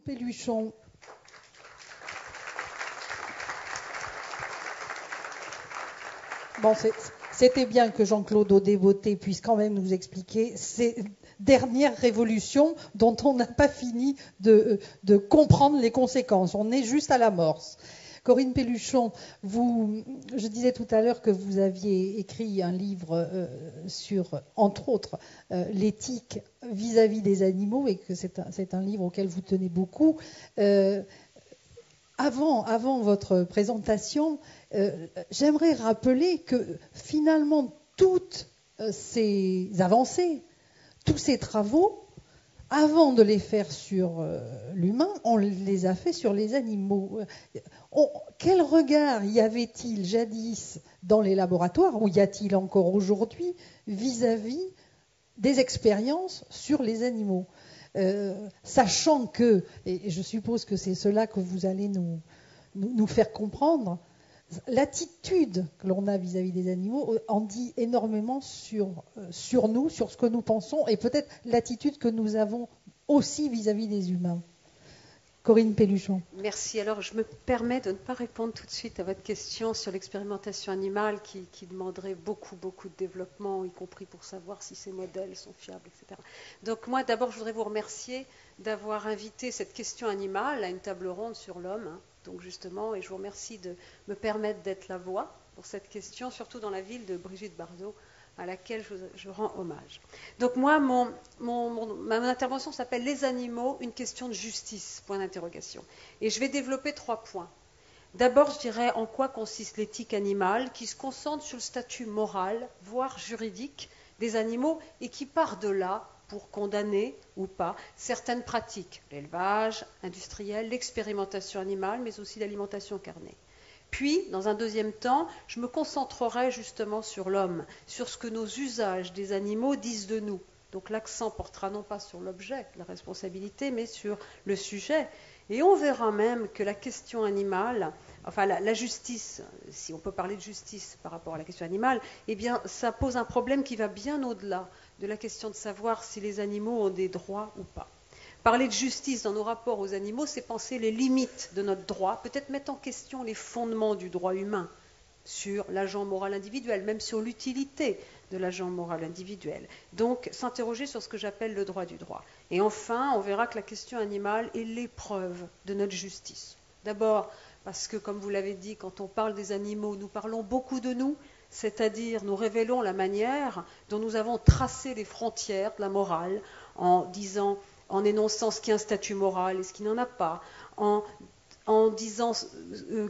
Péluchon. Bon, c'était bien que Jean-Claude Audet-Beauté puisse quand même nous expliquer ces dernières révolutions dont on n'a pas fini de comprendre les conséquences. On est juste à l'amorce. Corinne Péluchon, je disais tout à l'heure que vous aviez écrit un livre sur, entre autres, l'éthique vis-à-vis des animaux et que c'est un livre auquel vous tenez beaucoup. Avant votre présentation, j'aimerais rappeler que finalement toutes ces avancées, tous ces travaux, avant de les faire sur l'humain, on les a fait sur les animaux. Quel regard y avait-il jadis dans les laboratoires, ou y a-t-il encore aujourd'hui, vis-à-vis des expériences sur les animaux ? Sachant que, et je suppose que c'est cela que vous allez nous faire comprendre, l'attitude que l'on a vis-à-vis des animaux en dit énormément sur nous, sur ce que nous pensons, et peut-être l'attitude que nous avons aussi vis-à-vis des humains. Corinne Péluchon. Merci. Alors, je me permets de ne pas répondre tout de suite à votre question sur l'expérimentation animale qui demanderait beaucoup de développement, y compris pour savoir si ces modèles sont fiables, etc. Donc, moi, d'abord, je voudrais vous remercier d'avoir invité cette question animale à une table ronde sur l'homme. Donc, justement, et je vous remercie de me permettre d'être la voix pour cette question, surtout dans la ville de Brigitte Bardot, à laquelle je rends hommage. Donc moi, ma intervention s'appelle « Les animaux, une question de justice », point d'interrogation. Et je vais développer 3 points. D'abord, je dirais en quoi consiste l'éthique animale, qui se concentre sur le statut moral, voire juridique, des animaux, et qui part de là pour condamner ou pas certaines pratiques, l'élevage industriel, l'expérimentation animale, mais aussi l'alimentation carnée. Puis, dans un deuxième temps, je me concentrerai justement sur l'homme, sur ce que nos usages des animaux disent de nous. Donc l'accent portera non pas sur l'objet, la responsabilité, mais sur le sujet. Et on verra même que la question animale, enfin la justice, si on peut parler de justice par rapport à la question animale, eh bien ça pose un problème qui va bien au-delà de la question de savoir si les animaux ont des droits ou pas. Parler de justice dans nos rapports aux animaux, c'est penser les limites de notre droit, peut-être mettre en question les fondements du droit humain sur l'agent moral individuel, même sur l'utilité de l'agent moral individuel. Donc, s'interroger sur ce que j'appelle le droit du droit. Et enfin, on verra que la question animale est l'épreuve de notre justice. D'abord, parce que, comme vous l'avez dit, quand on parle des animaux, nous parlons beaucoup de nous, c'est-à-dire nous révélons la manière dont nous avons tracé les frontières de la morale en énonçant ce qui est un statut moral et ce qui n'en a pas, en disant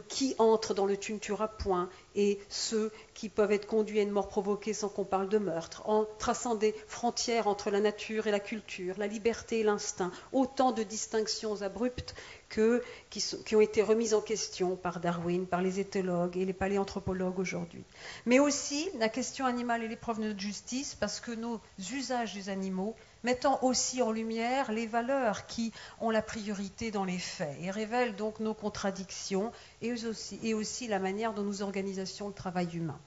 qui entre dans le tu ne tueras point et ceux qui peuvent être conduits à une mort provoquée sans qu'on parle de meurtre, en traçant des frontières entre la nature et la culture, la liberté et l'instinct, autant de distinctions abruptes qui ont été remises en question par Darwin, par les éthologues et les paléanthropologues aujourd'hui. Mais aussi la question animale est l'épreuve de notre justice parce que nos usages des animaux mettant aussi en lumière les valeurs qui ont la priorité dans les faits et révèlent donc nos contradictions et aussi la manière dont nous organisons le travail humain.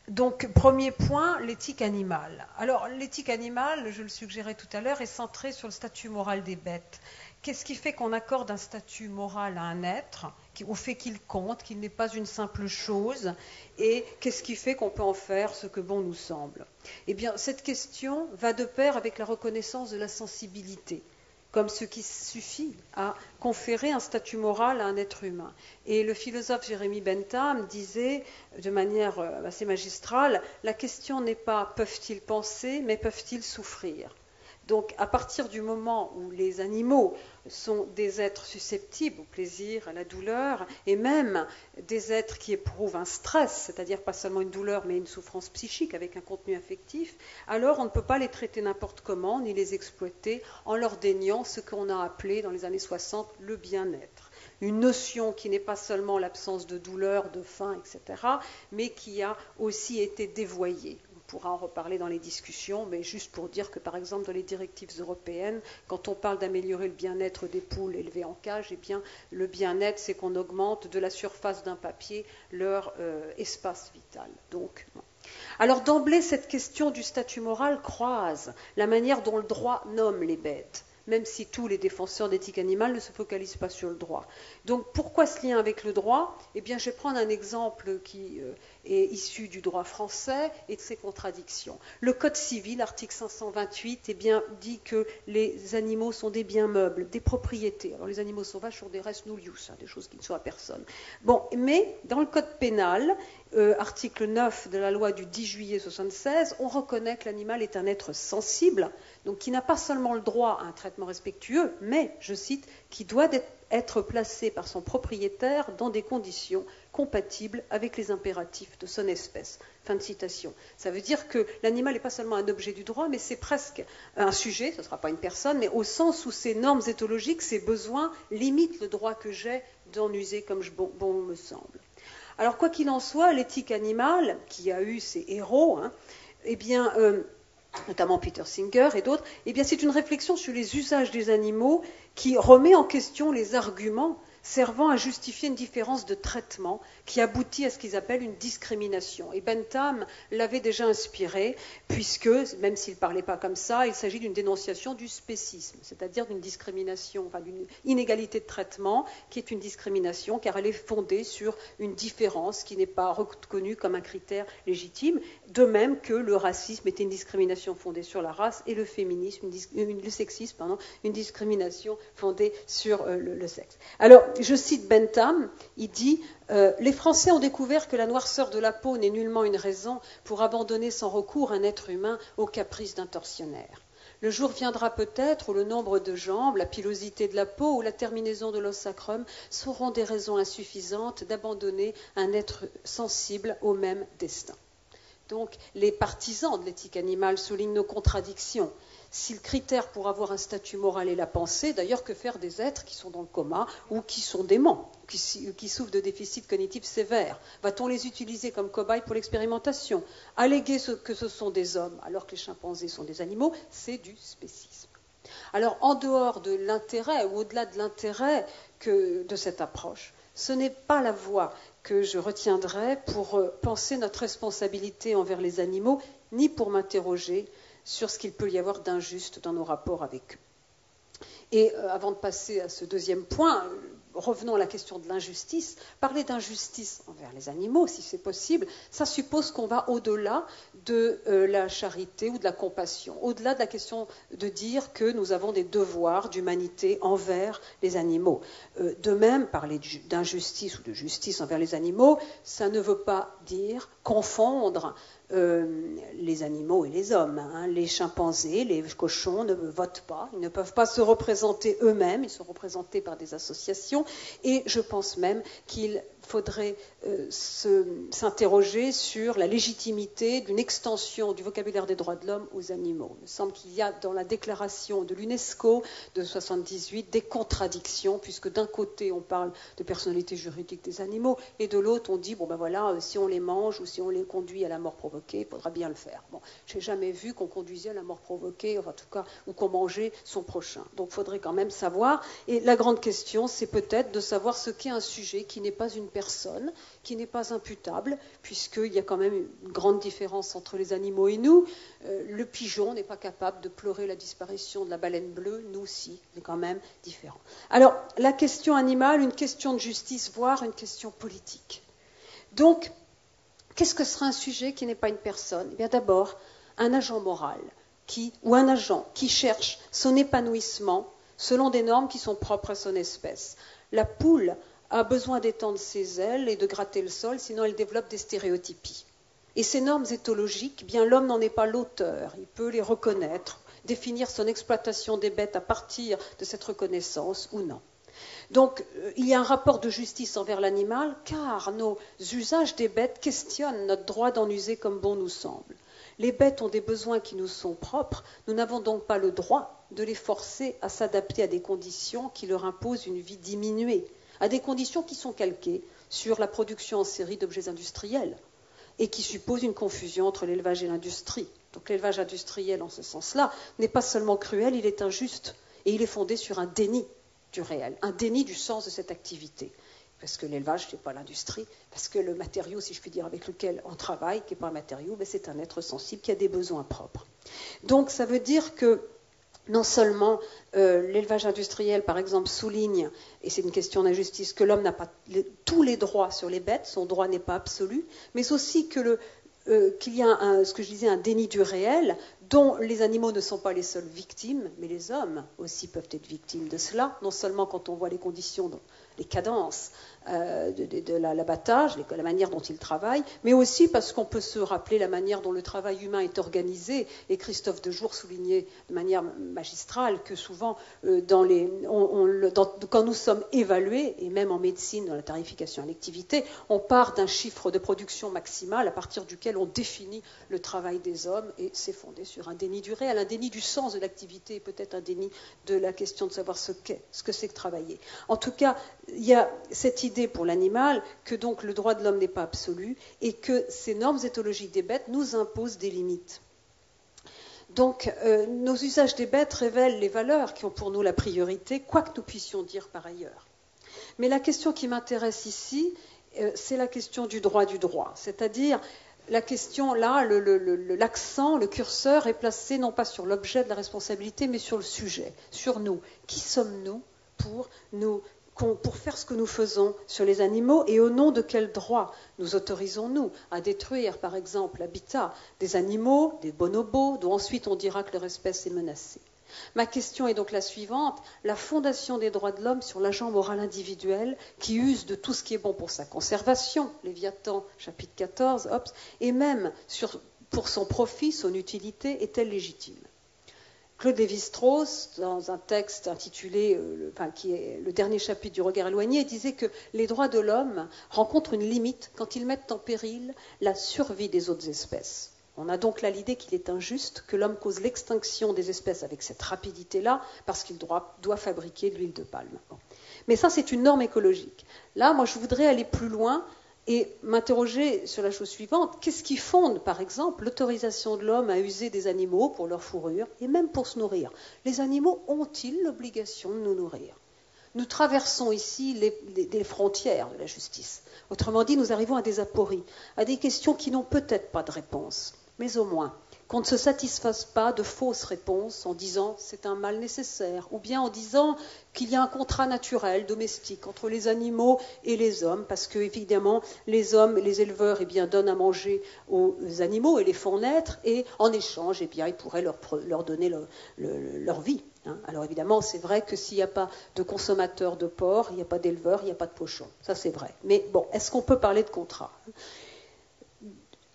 Donc, premier point, l'éthique animale. Alors, l'éthique animale, je le suggérais tout à l'heure, est centrée sur le statut moral des bêtes. Qu'est-ce qui fait qu'on accorde un statut moral à un être, au fait qu'il compte, qu'il n'est pas une simple chose, et qu'est-ce qui fait qu'on peut en faire ce que bon nous semble ? Eh bien, cette question va de pair avec la reconnaissance de la sensibilité, comme ce qui suffit à conférer un statut moral à un être humain. Et le philosophe Jérémy Bentham disait de manière assez magistrale, la question n'est pas peuvent-ils penser, mais peuvent-ils souffrir ? Donc, à partir du moment où les animaux sont des êtres susceptibles au plaisir, à la douleur, et même des êtres qui éprouvent un stress, c'est-à-dire pas seulement une douleur, mais une souffrance psychique avec un contenu affectif, alors on ne peut pas les traiter n'importe comment, ni les exploiter, en leur déniant ce qu'on a appelé dans les années 60 le bien-être. Une notion qui n'est pas seulement l'absence de douleur, de faim, etc., mais qui a aussi été dévoyée. On pourra en reparler dans les discussions, mais juste pour dire que, par exemple, dans les directives européennes, quand on parle d'améliorer le bien-être des poules élevées en cage, eh bien, le bien-être, c'est qu'on augmente de la surface d'un papier leur espace vital. Donc, non. Alors, d'emblée, cette question du statut moral croise la manière dont le droit nomme les bêtes. même si tous les défenseurs d'éthique animale ne se focalisent pas sur le droit. Donc pourquoi ce lien avec le droit? Eh bien, je vais prendre un exemple qui est issu du droit français et de ses contradictions. Le Code civil, article 528, eh bien, dit que les animaux sont des biens meubles, des propriétés. Alors les animaux sauvages sont des res nullius, des choses qui ne sont à personne. Bon, mais dans le Code pénal, article 9 de la loi du 10 juillet 1976, on reconnaît que l'animal est un être sensible, donc qui n'a pas seulement le droit à un traitement respectueux, mais, je cite, qui doit être placé par son propriétaire dans des conditions compatibles avec les impératifs de son espèce. Fin de citation. Ça veut dire que l'animal n'est pas seulement un objet du droit, mais c'est presque un sujet, ce ne sera pas une personne, mais au sens où ses normes éthologiques, ses besoins limitent le droit que j'ai d'en user comme bon me semble. Alors, quoi qu'il en soit, l'éthique animale, qui a eu ses héros, eh bien, notamment Peter Singer et d'autres, eh bien, c'est une réflexion sur les usages des animaux qui remet en question les arguments servant à justifier une différence de traitement qui aboutit à ce qu'ils appellent une discrimination. Et Bentham l'avait déjà inspiré, puisque, même s'il ne parlait pas comme ça, il s'agit d'une dénonciation du spécisme, c'est-à-dire d'une discrimination, enfin d'une inégalité de traitement qui est une discrimination, car elle est fondée sur une différence qui n'est pas reconnue comme un critère légitime, de même que le racisme était une discrimination fondée sur la race et le féminisme, le sexisme, une discrimination fondée sur le sexe. Alors, je cite Bentham, il dit « Les Français ont découvert que la noirceur de la peau n'est nullement une raison pour abandonner sans recours un être humain aux caprices d'un tortionnaire. Le jour viendra peut-être où le nombre de jambes, la pilosité de la peau ou la terminaison de l'os sacrum seront des raisons insuffisantes d'abandonner un être sensible au même destin. » Donc, les partisans de l'éthique animale soulignent nos contradictions. Si le critère pour avoir un statut moral est la pensée, d'ailleurs, que faire des êtres qui sont dans le coma ou qui sont déments, qui souffrent de déficits cognitifs sévères? Va-t-on les utiliser comme cobayes pour l'expérimentation? Alléguer que ce sont des hommes alors que les chimpanzés sont des animaux, c'est du spécisme. Alors, en dehors de l'intérêt ou au-delà de l'intérêt de cette approche, ce n'est pas la voie que je retiendrai pour penser notre responsabilité envers les animaux, ni pour m'interroger sur ce qu'il peut y avoir d'injuste dans nos rapports avec eux. Et avant de passer à ce deuxième point, revenons à la question de l'injustice. Parler d'injustice envers les animaux, si c'est possible, ça suppose qu'on va au-delà de la charité ou de la compassion, au-delà de la question de dire que nous avons des devoirs d'humanité envers les animaux. De même, parler d'injustice ou de justice envers les animaux, ça ne veut pas dire confondre les animaux et les hommes. Les chimpanzés, les cochons ne votent pas, ils ne peuvent pas se représenter eux-mêmes, ils sont représentés par des associations, et je pense même qu'il faudrait s'interroger sur la légitimité d'une extension du vocabulaire des droits de l'homme aux animaux. Il me semble qu'il y a dans la déclaration de l'UNESCO de 1978 des contradictions, puisque d'un côté on parle de personnalité juridique des animaux, et de l'autre on dit, bon ben voilà, si on les mange ou si on les conduit à la mort provoquée, il faudra bien le faire. Bon, je n'ai jamais vu qu'on conduisait à la mort provoquée, enfin, en tout cas, ou qu'on mangeait son prochain. Donc il faudrait quand même savoir, et la grande question c'est peut-être de savoir ce qu'est un sujet qui n'est pas une personne, qui n'est pas imputable, puisqu'il y a quand même une grande différence entre les animaux et nous. Le pigeon n'est pas capable de pleurer la disparition de la baleine bleue, nous aussi, c'est quand même différent. Alors, la question animale, une question de justice, voire une question politique. Donc, qu'est-ce que serait un sujet qui n'est pas une personne? Eh bien, d'abord, un agent moral, ou un agent qui cherche son épanouissement selon des normes qui sont propres à son espèce. La poule a besoin d'étendre ses ailes et de gratter le sol, sinon elle développe des stéréotypies. Et ces normes éthologiques, bien l'homme n'en est pas l'auteur, il peut les reconnaître, définir son exploitation des bêtes à partir de cette reconnaissance ou non. Donc, il y a un rapport de justice envers l'animal, car nos usages des bêtes questionnent notre droit d'en user comme bon nous semble. Les bêtes ont des besoins qui nous sont propres, nous n'avons donc pas le droit de les forcer à s'adapter à des conditions qui leur imposent une vie diminuée, à des conditions qui sont calquées sur la production en série d'objets industriels et qui supposent une confusion entre l'élevage et l'industrie. Donc l'élevage industriel, en ce sens-là, n'est pas seulement cruel, il est injuste et il est fondé sur un déni du réel, un déni du sens de cette activité. Parce que l'élevage, ce n'est pas l'industrie, parce que le matériau, si je puis dire, avec lequel on travaille, qui n'est pas un matériau, c'est un être sensible qui a des besoins propres. Donc ça veut dire que non seulement l'élevage industriel, par exemple, souligne, et c'est une question d'injustice, que l'homme n'a pas tous les droits sur les bêtes, son droit n'est pas absolu, mais aussi que qu'il y a ce que je disais, un déni du réel, dont les animaux ne sont pas les seules victimes, mais les hommes aussi peuvent être victimes de cela, non seulement quand on voit les conditions, les cadences de l'abattage, la manière dont ils travaillent, mais aussi parce qu'on peut se rappeler la manière dont le travail humain est organisé, et Christophe Dejour soulignait de manière magistrale que souvent, quand nous sommes évalués, et même en médecine, dans la tarification à l'activité, on part d'un chiffre de production maximale à partir duquel on définit le travail des hommes, et c'est fondé sur un déni du réel, un déni du sens de l'activité, et peut-être un déni de la question de savoir ce que c'est que travailler. En tout cas, il y a cette idée pour l'animal que donc le droit de l'homme n'est pas absolu et que ces normes éthologiques des bêtes nous imposent des limites. Donc nos usages des bêtes révèlent les valeurs qui ont pour nous la priorité, quoi que nous puissions dire par ailleurs. Mais la question qui m'intéresse ici, c'est la question du droit, c'est-à-dire la question là, l'accent, le curseur est placé non pas sur l'objet de la responsabilité, mais sur le sujet, sur nous. Qui sommes-nous pour faire ce que nous faisons sur les animaux et au nom de quel droit nous autorisons-nous à détruire, par exemple, l'habitat des animaux, des bonobos, dont ensuite on dira que leur espèce est menacée. Ma question est donc la suivante, la fondation des droits de l'homme sur l'agent moral individuel qui use de tout ce qui est bon pour sa conservation, Léviathan, chapitre 14, Hobbes, et même pour son profit, son utilité, est-elle légitime ? Claude Lévi-Strauss, dans un texte intitulé, qui est le dernier chapitre du Regard éloigné, disait que les droits de l'homme rencontrent une limite quand ils mettent en péril la survie des autres espèces. On a donc là l'idée qu'il est injuste que l'homme cause l'extinction des espèces avec cette rapidité-là, parce qu'il doit fabriquer de l'huile de palme. Bon. Mais ça, c'est une norme écologique. Là, moi, je voudrais aller plus loin et m'interroger sur la chose suivante. Qu'est-ce qui fonde, par exemple, l'autorisation de l'homme à user des animaux pour leur fourrure et même pour se nourrir ? Les animaux ont-ils l'obligation de nous nourrir ? Nous traversons ici les frontières de la justice. Autrement dit, nous arrivons à des apories, à des questions qui n'ont peut-être pas de réponse, mais au moins qu'on ne se satisfasse pas de fausses réponses en disant c'est un mal nécessaire, ou bien en disant qu'il y a un contrat naturel, domestique, entre les animaux et les hommes, parce que évidemment les hommes, les éleveurs, donnent à manger aux animaux et les font naître, et en échange, ils pourraient leur donner leur vie. Alors évidemment, c'est vrai que s'il n'y a pas de consommateurs de porc, il n'y a pas d'éleveurs, il n'y a pas de cochons. Ça, c'est vrai. Mais bon, est-ce qu'on peut parler de contrat ?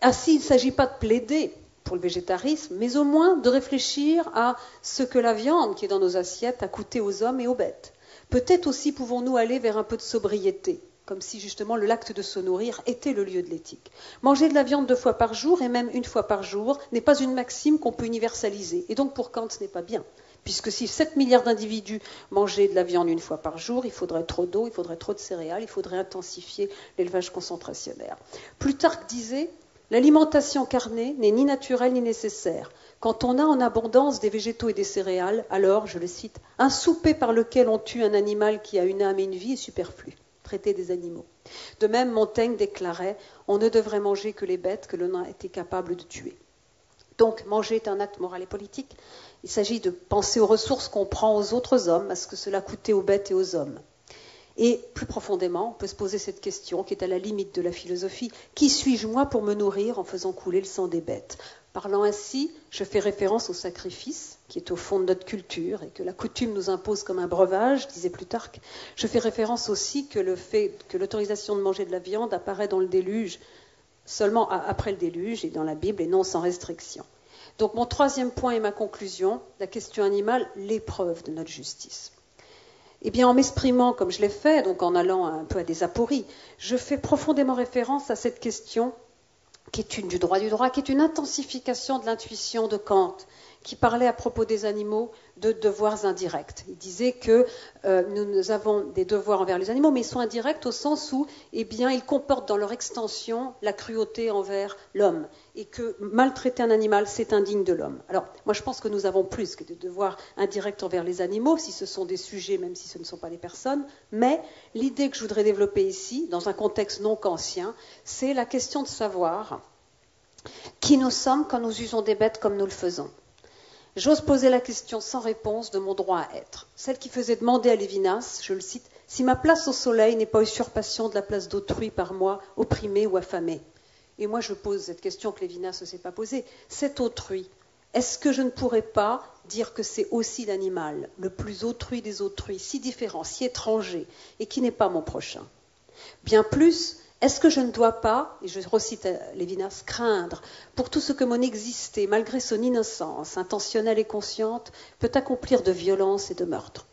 Ainsi, il ne s'agit pas de plaider pour le végétarisme, mais au moins de réfléchir à ce que la viande qui est dans nos assiettes a coûté aux hommes et aux bêtes. Peut-être aussi pouvons-nous aller vers un peu de sobriété, comme si justement l'acte de se nourrir était le lieu de l'éthique. Manger de la viande 2 fois par jour, et même 1 fois par jour, n'est pas une maxime qu'on peut universaliser. Et donc pour Kant, ce n'est pas bien. Puisque si 7 milliards d'individus mangeaient de la viande 1 fois par jour, il faudrait trop d'eau, il faudrait trop de céréales, il faudrait intensifier l'élevage concentrationnaire. Plutarque disait « L'alimentation carnée n'est ni naturelle ni nécessaire. Quand on a en abondance des végétaux et des céréales, alors, je le cite, « un souper par lequel on tue un animal qui a une âme et une vie est superflu. » Traiter des animaux. De même, Montaigne déclarait « On ne devrait manger que les bêtes que l'on a été capable de tuer. » Donc, manger est un acte moral et politique. Il s'agit de penser aux ressources qu'on prend aux autres hommes, à ce que cela coûtait aux bêtes et aux hommes. Et plus profondément, on peut se poser cette question qui est à la limite de la philosophie. Qui suis-je moi pour me nourrir en faisant couler le sang des bêtes ? Parlant ainsi, je fais référence au sacrifice, qui est au fond de notre culture et que la coutume nous impose comme un breuvage, disait Plutarque. Je fais référence aussi que le fait que l'autorisation de manger de la viande apparaît dans le déluge, seulement après le déluge et dans la Bible et non sans restriction. Donc mon 3e point et ma conclusion, la question animale, l'épreuve de notre justice. Eh bien, en m'exprimant comme je l'ai fait, donc en allant un peu à des apories, je fais profondément référence à cette question qui est du droit, qui est une intensification de l'intuition de Kant, qui parlait à propos des animaux de devoirs indirects. Il disait que nous avons des devoirs envers les animaux, mais ils sont indirects au sens où ils comportent dans leur extension la cruauté envers l'homme, et que maltraiter un animal, c'est indigne de l'homme. Alors, moi je pense que nous avons plus que des devoirs indirects envers les animaux, si ce sont des sujets, même si ce ne sont pas des personnes, mais l'idée que je voudrais développer ici, dans un contexte non kantien, c'est la question de savoir qui nous sommes quand nous usons des bêtes comme nous le faisons. J'ose poser la question sans réponse de mon droit à être. Celle qui faisait demander à Lévinas, je le cite, « Si ma place au soleil n'est pas usurpation de la place d'autrui par moi, opprimé ou affamé ?» Et moi, je pose cette question que Lévinas ne s'est pas posée. Cet autrui, est-ce que je ne pourrais pas dire que c'est aussi l'animal, le plus autrui des autrui, si différent, si étranger, et qui n'est pas mon prochain? Bien plus, est-ce que je ne dois pas, et je recite Lévinas, craindre pour tout ce que mon existé, malgré son innocence, intentionnelle et consciente, peut accomplir de violence et de meurtre?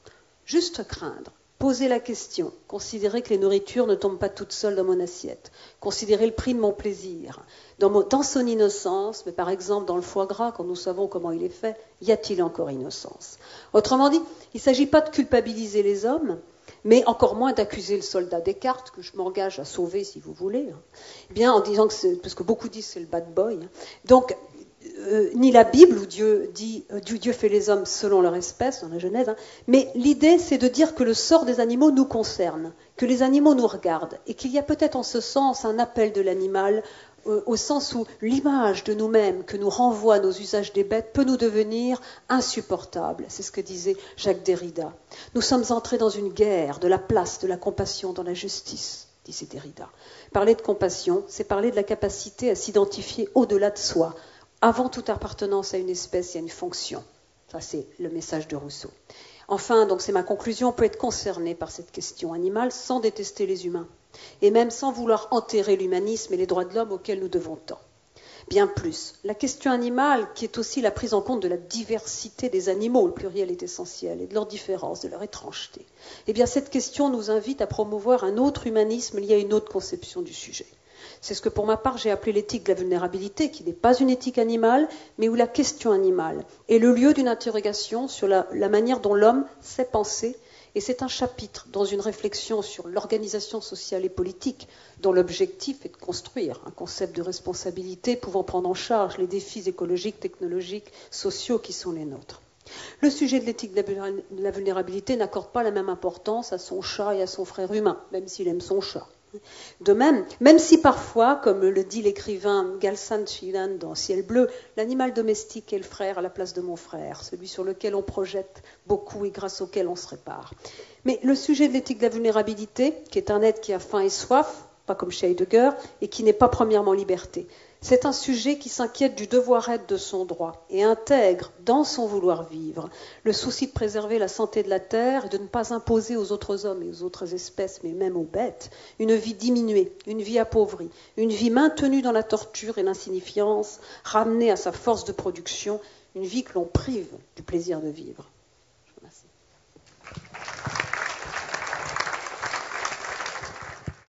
Juste craindre. Poser la question, considérer que les nourritures ne tombent pas toutes seules dans mon assiette, considérer le prix de mon plaisir. Dans son innocence, mais par exemple dans le foie gras, quand nous savons comment il est fait, y a-t-il encore innocence? Autrement dit, il ne s'agit pas de culpabiliser les hommes, mais encore moins d'accuser le soldat Descartes, que je m'engage à sauver si vous voulez, bien en disant que parce que beaucoup disent que c'est le bad boy. Donc, ni la Bible où Dieu dit Dieu fait les hommes selon leur espèce, dans la Genèse, mais l'idée c'est de dire que le sort des animaux nous concerne, que les animaux nous regardent, et qu'il y a peut-être en ce sens un appel de l'animal, au sens où l'image de nous-mêmes que nous renvoient nos usages des bêtes peut nous devenir insupportable. C'est ce que disait Jacques Derrida. Nous sommes entrés dans une guerre de la place, de la compassion, dans la justice, disait Derrida. Parler de compassion, c'est parler de la capacité à s'identifier au-delà de soi, avant toute appartenance à une espèce et à une fonction. Ça, c'est le message de Rousseau. Enfin, donc c'est ma conclusion, on peut être concerné par cette question animale sans détester les humains, et même sans vouloir enterrer l'humanisme et les droits de l'homme auxquels nous devons tant. Bien plus, la question animale, qui est aussi la prise en compte de la diversité des animaux, le pluriel est essentiel, et de leur différence, de leur étrangeté, eh bien cette question nous invite à promouvoir un autre humanisme lié à une autre conception du sujet. C'est ce que pour ma part j'ai appelé l'éthique de la vulnérabilité, qui n'est pas une éthique animale, mais où la question animale est le lieu d'une interrogation sur la manière dont l'homme sait penser, et c'est un chapitre dans une réflexion sur l'organisation sociale et politique, dont l'objectif est de construire un concept de responsabilité pouvant prendre en charge les défis écologiques, technologiques, sociaux qui sont les nôtres. Le sujet de l'éthique de la vulnérabilité n'accorde pas la même importance à son chat et à son frère humain, même s'il aime son chat. De même si parfois, comme le dit l'écrivain Galsan Chilan dans Ciel bleu, l'animal domestique est le frère à la place de mon frère, celui sur lequel on projette beaucoup et grâce auquel on se répare. Mais le sujet de l'éthique de la vulnérabilité, qui est un être qui a faim et soif, pas comme chez Heidegger, et qui n'est pas premièrement liberté, c'est un sujet qui s'inquiète du devoir-être de son droit et intègre dans son vouloir vivre le souci de préserver la santé de la terre et de ne pas imposer aux autres hommes et aux autres espèces, mais même aux bêtes, une vie diminuée, une vie appauvrie, une vie maintenue dans la torture et l'insignifiance, ramenée à sa force de production, une vie que l'on prive du plaisir de vivre.